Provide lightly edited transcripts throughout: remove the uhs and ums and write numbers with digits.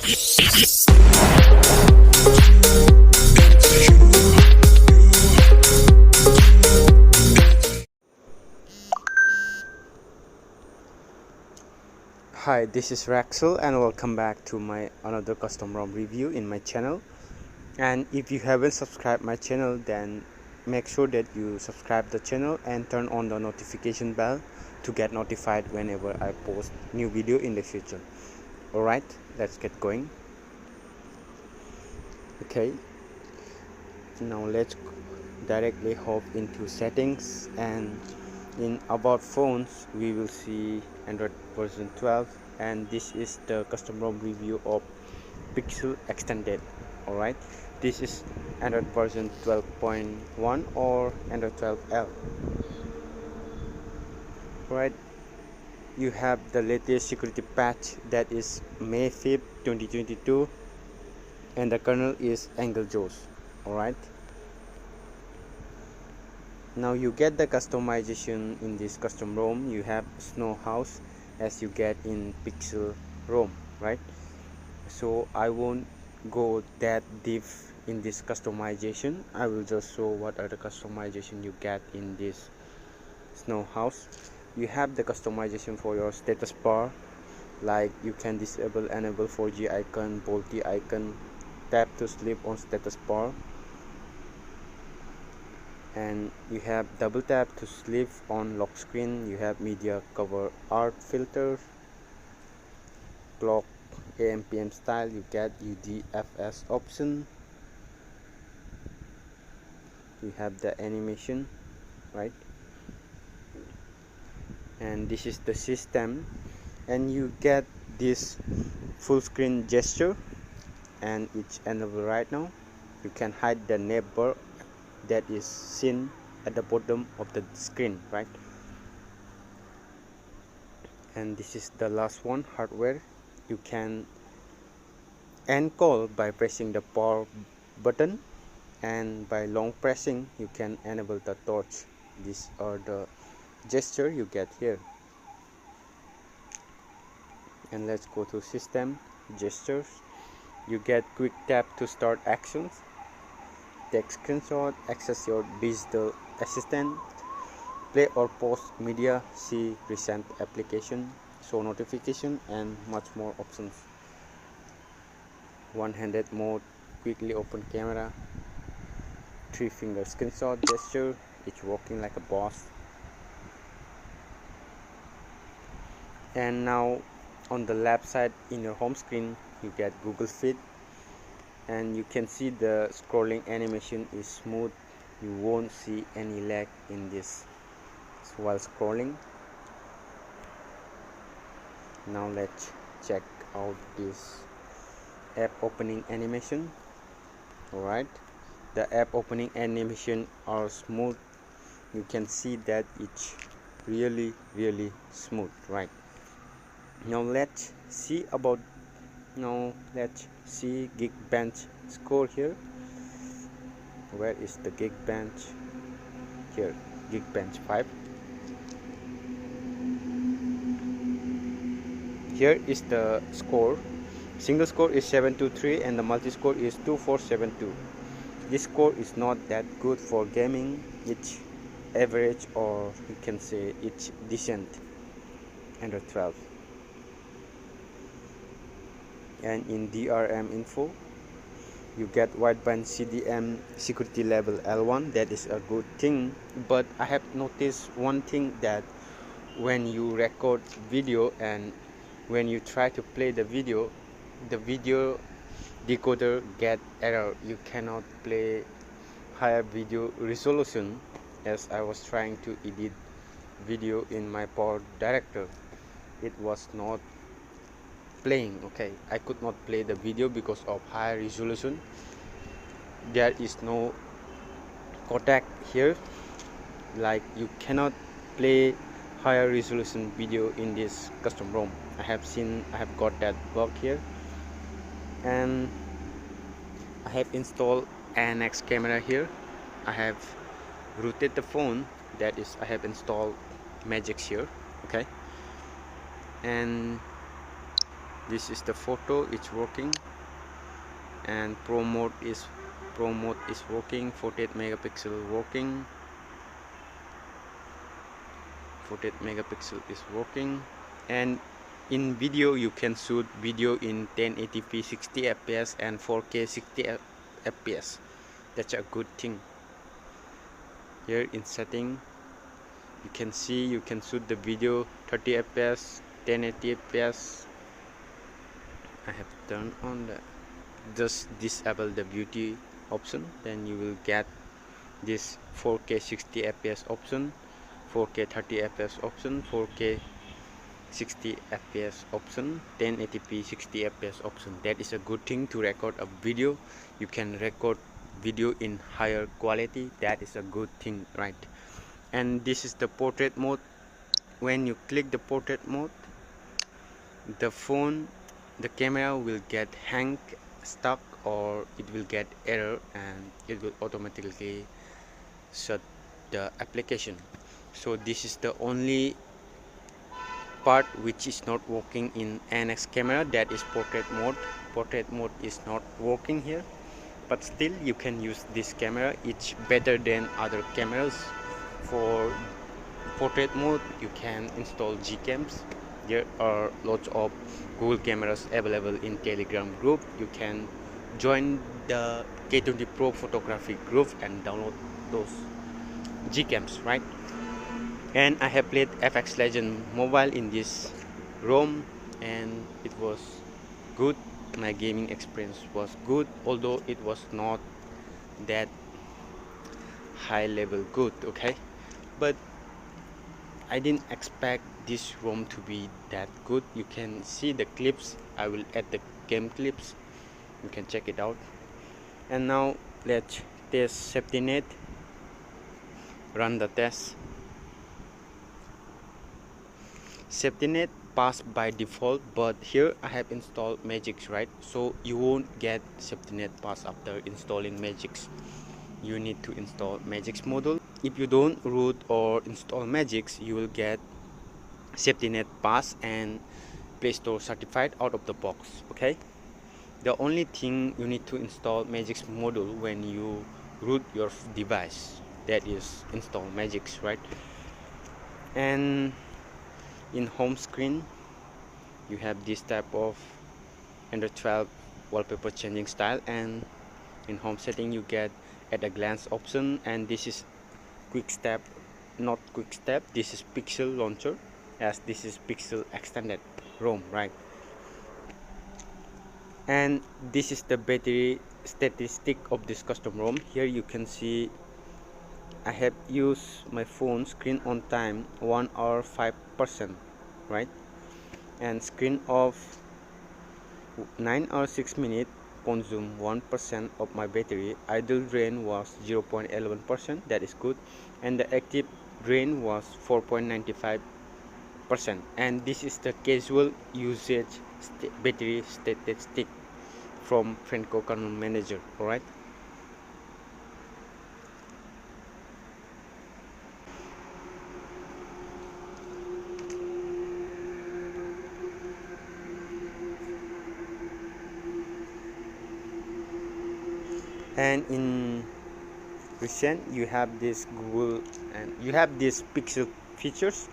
Hi, this is Raksil and welcome back to my another custom ROM review in my channel. And if you haven't subscribed my channel, then make sure that you subscribe the channel and turn on the notification bell to get notified whenever I post new video in the future. Alright, let's get going. Okay, now let's directly hop into settings, and in about phones we will see Android version 12, and this is the custom ROM review of Pixel Extended. Alright, this is Android version 12.1 or Android 12L. Right, you have the latest security patch, that is May 5th 2022, and the kernel is Angle Jaws. Alright, now you get the customization in this custom ROM. You have snow house as you get in Pixel ROM, right? So I won't go that deep in this customization. I will just show what are the customization you get in this snow house. You have the customization for your status bar, like you can disable enable 4G icon, Bolty icon, tap to sleep on status bar, and you have double tap to sleep on lock screen. You have media cover art filter, clock AM/PM style. You get UDFS option. You have the animation, right? And this is the system, and you get this full screen gesture, and it's enabled right now. You can hide the neighbor that is seen at the bottom of the screen, right? And this is the last one, hardware. You can end call by pressing the power button, and by long pressing you can enable the torch. These are the gesture you get here. And let's go to system gestures. You get quick tap to start actions, take screenshot, access your digital assistant, play or pause media, see recent application, show notification, and much more options. One-handed mode, quickly open camera, 3-finger screenshot gesture, it's walking like a boss. And now on the left side in your home screen you get Google Fit, and you can see the scrolling animation is smooth. You won't see any lag in this while scrolling. Now let's check out this app opening animation. Alright, the app opening animation are smooth. You can see that it's really smooth, right? Now let's see Geekbench Score here. Where is the Geekbench? Here, Geekbench 5. Here is the score. Single score is 723 and the multi score is 2472. This score is not that good for gaming. It's average, or you can say it's decent under 12. And in DRM info you get wideband CDM security level L1. That is a good thing, but I have noticed one thing, that when you record video and when you try to play the video decoder get error. You cannot play higher video resolution, as I was trying to edit video in my Power Director. It was not playing. Okay, I could not play the video because of high resolution. There is no codec here, like you cannot play higher resolution video in this custom ROM. I have got that bug here, and I have installed NX camera here. I have rooted the phone, that is I have installed Magix here. Okay, and This is the photo, it's working. And pro mode is working. 48 megapixel working. 48 megapixel is working. And in video you can shoot video in 1080p 60 fps and 4K 60 fps. That's a good thing. Here in setting you can see you can shoot the video 30 fps 1080 fps. I have turned on the, just disable the beauty option, then you will get this 4K 60 fps option, 4K 30 fps option, 4K 60 fps option, 1080p 60 fps option. That is a good thing to record a video. You can record video in higher quality. That is a good thing, right? And this is the portrait mode. When you click the portrait mode, the camera will get hang, stuck, or it will get error, and it will automatically shut the application. So this is the only part which is not working in NX camera, that is portrait mode. Portrait mode is not working here, but still you can use this camera. It's better than other cameras. For portrait mode you can install Gcams. There are lots of Google cameras available in Telegram group. You can join the K20 Pro photography group and download those Gcams, right? And I have played FX Legend Mobile in this ROM, and it was good. My gaming experience was good, although it was not that high level good, okay? But I didn't expect this ROM to be that good. You can see the clips. I will add the game clips. You can check it out. And now let's test safety net. Run the test. Safety net passed by default, but here I have installed Magix, right? So you won't get safety net pass after installing Magix. You need to install Magix module. If you don't root or install Magix, you will get safety net pass and Play Store certified out of the box, okay? The only thing you need to install Magix module when you root your device, that is install Magix, right? And in home screen you have this type of Android 12 wallpaper changing style, and in home setting you get at a glance option, and this is quick step, not quick step, this is pixel launcher, as this is pixel extended ROM, right? And this is the battery statistic of this custom ROM. Here you can see I have used my phone screen on time 1 hour 5%, right? And screen off 9 hours 6 minutes, consume 1% of my battery. Idle drain was 0.11%, that is good. And the active drain was 4.95%. And this is the casual usage battery statistic from Franco Canon Manager, alright? And in recent you have this Google, and you have these pixel features.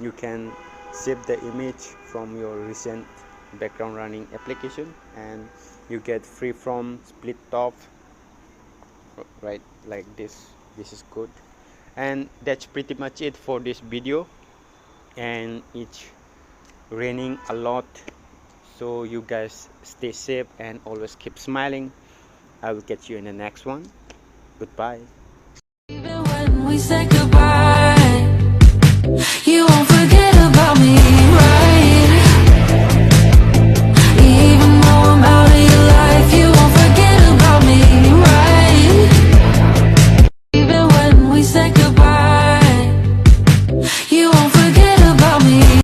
You can save the image from your recent background running application, and you get free from split top, right? Like this is good. And that's pretty much it for this video. And it's raining a lot, so you guys stay safe and always keep smiling. I will catch you in the next one. Goodbye. Even when we say goodbye, you won't forget.